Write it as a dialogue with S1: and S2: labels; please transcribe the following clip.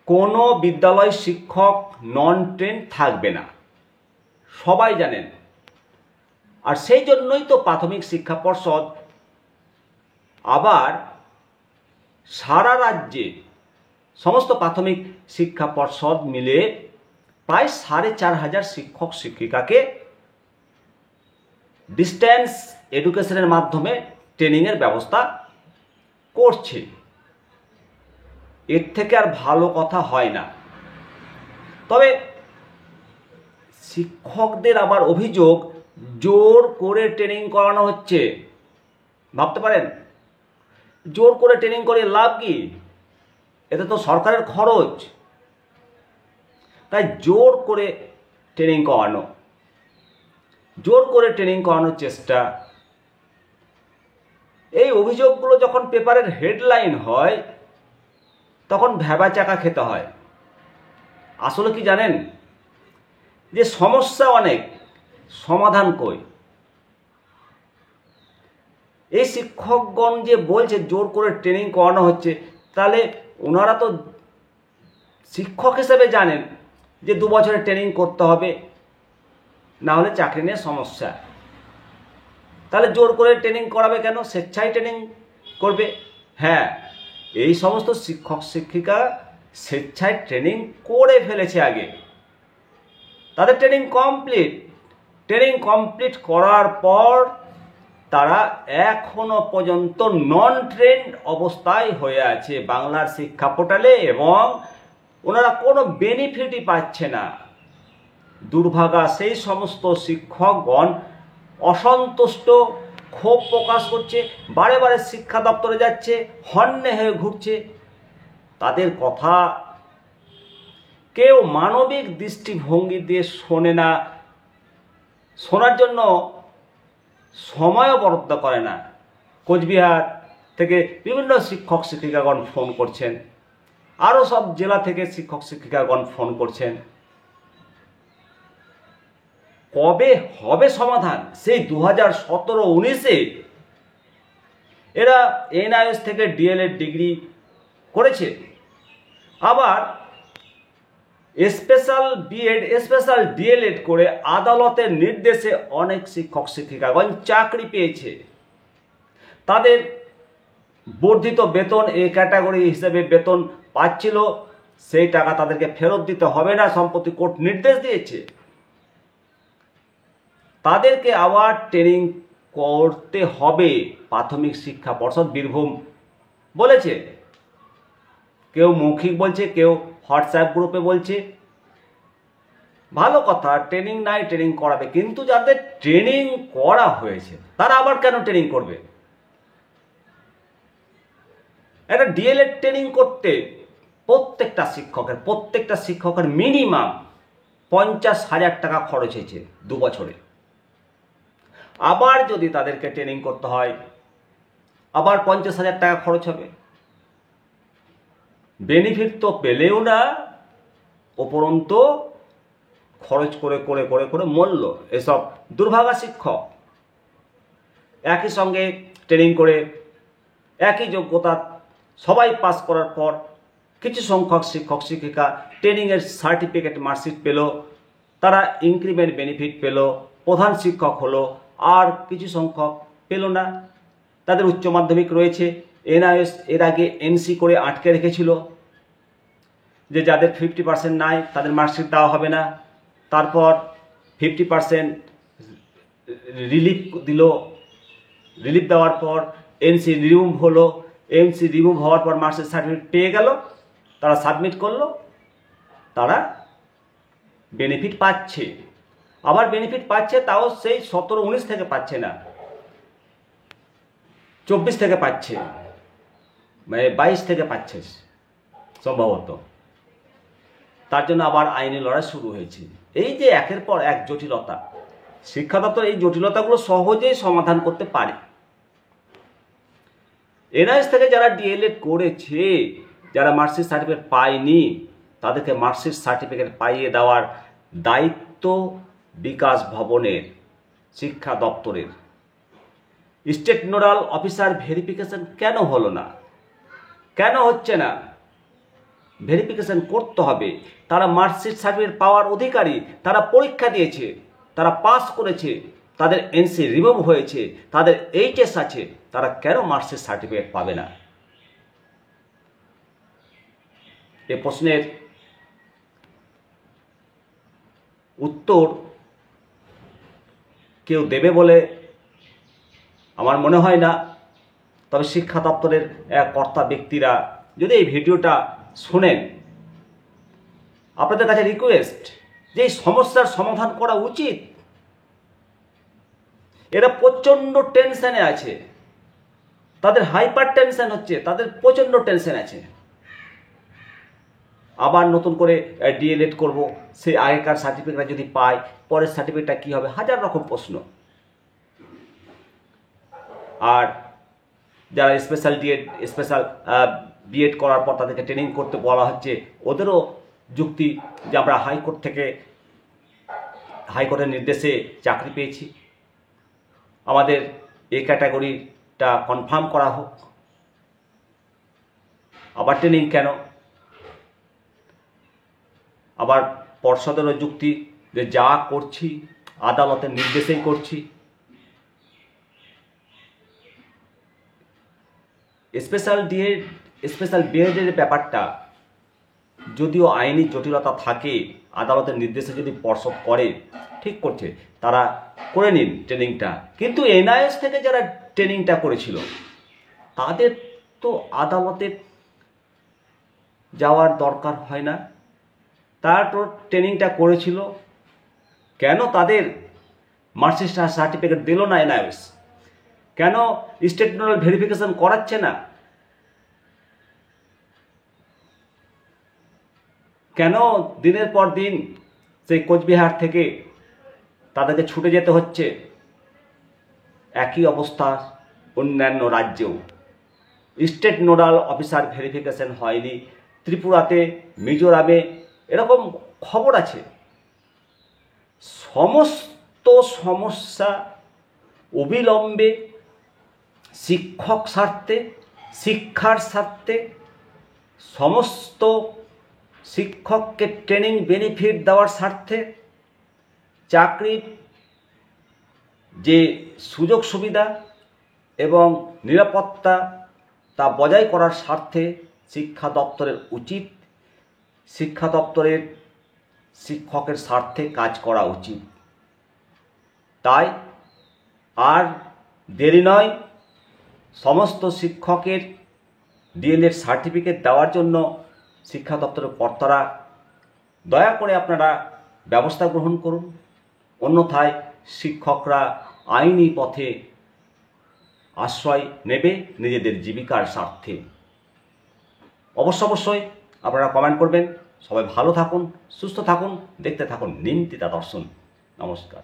S1: কোনো বিদ্যালয় শিক্ষক নন ট্রেন্ড থাকবে না, সবাই জানেন। আর সেই জন্যই তো প্রাথমিক শিক্ষা পর্ষদ আবার সারা রাজ্যে সমস্ত প্রাথমিক শিক্ষা পর্ষদ মিলে প্রায় 4500 শিক্ষক শিক্ষিকাকে ডিস্টেন্স এডুকেশনের মাধ্যমে ট্রেনিংয়ের ব্যবস্থা করছে। এর থেকে আর ভালো কথা হয় না। তবে শিক্ষকদের আবার অভিযোগ জোর করে ট্রেনিং করানো হচ্ছে। ভাবতে পারেন, জোর করে ট্রেনিং করে লাভ কি? এতে তো সরকারের খরচ। তাই জোর করে ট্রেনিং করানোর চেষ্টা। এই অভিযোগগুলো যখন পেপারের হেডলাইন হয় তখন ভ্যাবাচাকা খেতে হয়। আসলে কি জানেন, যে সমস্যা অনেক, সমাধান কই? এই শিক্ষকগণ যে বলছে জোর করে ট্রেনিং করানো হচ্ছে, তাহলে ওনারা তো শিক্ষক হিসেবে জানেন যে 2 বছরের ট্রেনিং করতে হবে, না হলে চাকরি নিয়ে সমস্যা। তাহলে জোর করে ট্রেনিং করাবে কেন? স্বেচ্ছায় ট্রেনিং করবে। হ্যাঁ, এই সমস্ত শিক্ষক শিক্ষিকা স্বেচ্ছায় ট্রেনিং করে ফেলেছে আগে, তাদের ট্রেনিং কমপ্লিট করার পর তারা এখনো পর্যন্ত নন ট্রেন্ড অবস্থায় হয়ে আছে বাংলার শিক্ষা পোর্টালে, এবং ওনারা কোনো বেনিফিটই পাচ্ছে না। দুর্ভাগা সেই সমস্ত শিক্ষকগণ অসন্তুষ্ট, ক্ষোভ প্রকাশ করছে, বারে বারে শিক্ষা দপ্তরে যাচ্ছে, হন্যে হয়ে ঘুরছে। তাদের কথা কেউ মানবিক দৃষ্টিভঙ্গি দিয়ে শোনে না, শোনার জন্য সময়ও বরাদ্দ করে না। কোচবিহার থেকে বিভিন্ন শিক্ষক শিক্ষিকাগণ ফোন করছেন, আরও সব জেলা থেকে শিক্ষক শিক্ষিকাগণ ফোন করছেন। কবে হবে সমাধান? সেই 2017-19-এ এরা এনআইএস থেকে ডিএলএড ডিগ্রি করেছে, আবার স্পেশাল বিএড, স্পেশাল ডিএলএড করে আদালতের নির্দেশে অনেক শিক্ষক শিক্ষিকাগণ চাকরি পেয়েছে। তাদের বর্ধিত বেতন, এ ক্যাটাগরি হিসেবে বেতন পাচ্ছিল, সেই টাকা তাদেরকে ফেরত দিতে হবে না, সম্প্রতি কোর্ট নির্দেশ দিয়েছে। তাদেরকে আবার ট্রেনিং করতে হবে, প্রাথমিক শিক্ষা পর্ষদ বীরভূম বলেছে। কেউ মৌখিক বলছে, কেউ হোয়াটসঅ্যাপ গ্রুপে বলছে। ভালো কথা, ট্রেনিং নাই, ট্রেনিং করাবে, কিন্তু যাদের ট্রেনিং করা হয়েছে তারা আবার কেন ট্রেনিং করবে? একটা ডিএলএড ট্রেনিং করতে প্রত্যেকটা শিক্ষকের মিনিমাম 50,000 টাকা খরচ হয়েছে 2 বছরে। আবার যদি তাদেরকে ট্রেনিং করতে হয়, আবার 50,000 টাকা খরচ হবে। বেনিফিট তো পেলেও না, উপরন্তু খরচ করে করে করে করে মরল এসব দুর্ভাগা শিক্ষক। একই সঙ্গে ট্রেনিং করে একই যোগ্যতা সবাই পাস করার পর কিছু সংখ্যক শিক্ষক শিক্ষিকা ট্রেনিংয়ের সার্টিফিকেট মার্কশিট পেল, তারা ইনক্রিমেন্ট বেনিফিট পেল, প্রধান শিক্ষক হলো, আর কিছু সংখ্যক পেল না। তাদের উচ্চ মাধ্যমিক রয়েছে, এনআইএস এর আগে এনসি করে আটকে রেখেছিল যে যাদের 50% নাই তাদের মার্কশিট দেওয়া হবে না। তারপর 50% রিলিফ দিল, রিলিফ দেওয়ার পর এনসি রিমুভ হলো, এনসি রিমুভ হওয়ার পর মার্কশিট সার্টিফিকেট পেয়ে গেল, তারা সাবমিট করলো, তারা বেনিফিট পাচ্ছে। আবার বেনিফিট পাচ্ছে, তাও সেই 17-19 থেকে পাচ্ছে না, 24 থেকে পাচ্ছে, মানে 22 থেকে পাচ্ছে সম্ভবত। তার জন্য আবার আইনি লড়াই শুরু হয়েছে। এই যে একের পর এক জটিলতা, শিক্ষা দপ্তর এই জটিলতাগুলো সহজেই সমাধান করতে পারে। এনআইএস থেকে যারা ডিএলএড করেছে, যারা মার্কশিট সার্টিফিকেট পায়নি, তাদেরকে মার্কশিট সার্টিফিকেট পাইয়ে দেওয়ার দায়িত্ব বিকাশ ভবনের, শিক্ষা দপ্তরের। স্টেট নোডাল অফিসার ভেরিফিকেশন কেন হলো না? কেন হচ্ছে না? ভেরিফিকেশন করতে হবে। তারা মার্কশিট সার্টিফিকেট পাওয়ার অধিকারী, তারা পরীক্ষা দিয়েছে, তারা পাস করেছে, তাদের এনসি রিমুভ হয়েছে, তাদের এইচএস আছে, তারা কেন মার্কশিট সার্টিফিকেট পাবে না? এ প্রশ্নের উত্তর কেউ দেবে বলে আমার মনে হয় না। তবে শিক্ষা দপ্তরের কর্তা ব্যক্তিরা যদি এই ভিডিওটা শোনেন, আপনাদের কাছে রিকোয়েস্ট যে এই সমস্যার সমাধান করা উচিত। এরা প্রচণ্ড টেনশনে আছে, তাদের হাইপার টেনশন হচ্ছে, তাদের প্রচণ্ড টেনশন আছে। আবার নতুন করে ডিএলএড করব, সেই আগেকার সার্টিফিকেটটা যদি পাই, পরের সার্টিফিকেটটা কী হবে, হাজার রকম প্রশ্ন। আর যারা স্পেশাল বিএড করার পর তাদেরকে ট্রেনিং করতে বলা হচ্ছে, ওদেরও যুক্তি যে আমরা হাইকোর্টের নির্দেশে চাকরি পেয়েছি, আমাদের এ ক্যাটাগরিটা কনফার্ম করা হোক, আবার ট্রেনিং কেন? আবার পর্ষদেরও যুক্তি যে যা করছি আদালতের নির্দেশেই করছি। স্পেশাল বিএডের ব্যাপারটা যদিও আইনি জটিলতা থাকে, আদালতের নির্দেশে যদি পর্ষদ করে, ঠিক করছে, তারা করে নিন ট্রেনিংটা। কিন্তু এনআইএস থেকে যারা ট্রেনিংটা করেছিল তাদের তো আদালতে যাওয়ার দরকার হয় না, তারা তো ট্রেনিংটা করেছিল, কেন তাদের মার্কশিট সার্টিফিকেট দিল না এনআইএস? কেন স্টেট নোডাল ভেরিফিকেশন করাচ্ছে না? কেন দিনের পর দিন সেই কোচবিহার থেকে তাদেরকে ছুটে যেতে হচ্ছে? একই অবস্থা অন্যান্য রাজ্যেও স্টেট নোডাল অফিসার ভেরিফিকেশন হয়নি। ত্রিপুরাতে, মিজোরামে এরকম খবর আছে। সমস্ত সমস্যা অবিলম্বে শিক্ষক স্বার্থে, শিক্ষার স্বার্থে, সমস্ত শিক্ষককে ট্রেনিং বেনিফিট দেওয়ার স্বার্থে, চাকরির যে সুযোগ সুবিধা এবং নিরাপত্তা তা বজায় করার স্বার্থে শিক্ষা দপ্তরের উচিত, শিক্ষা দপ্তরের শিক্ষকের স্বার্থে কাজ করা উচিত। তাই আর দেরি নয়, সমস্ত শিক্ষকের ডিএলএড সার্টিফিকেট দেওয়ার জন্য শিক্ষা দপ্তরের কর্তারা দয়া করে আপনারা ব্যবস্থা গ্রহণ করুন। অন্যথায় শিক্ষকরা আইনি পথে আশ্রয় নেবে নিজেদের জীবিকার স্বার্থে। অবশ্যই আপনারা কমেন্ট করবেন। সবাই ভালো থাকুন, সুস্থ থাকুন, দেখতে থাকুন নিমতিতা দর্শন। নমস্কার।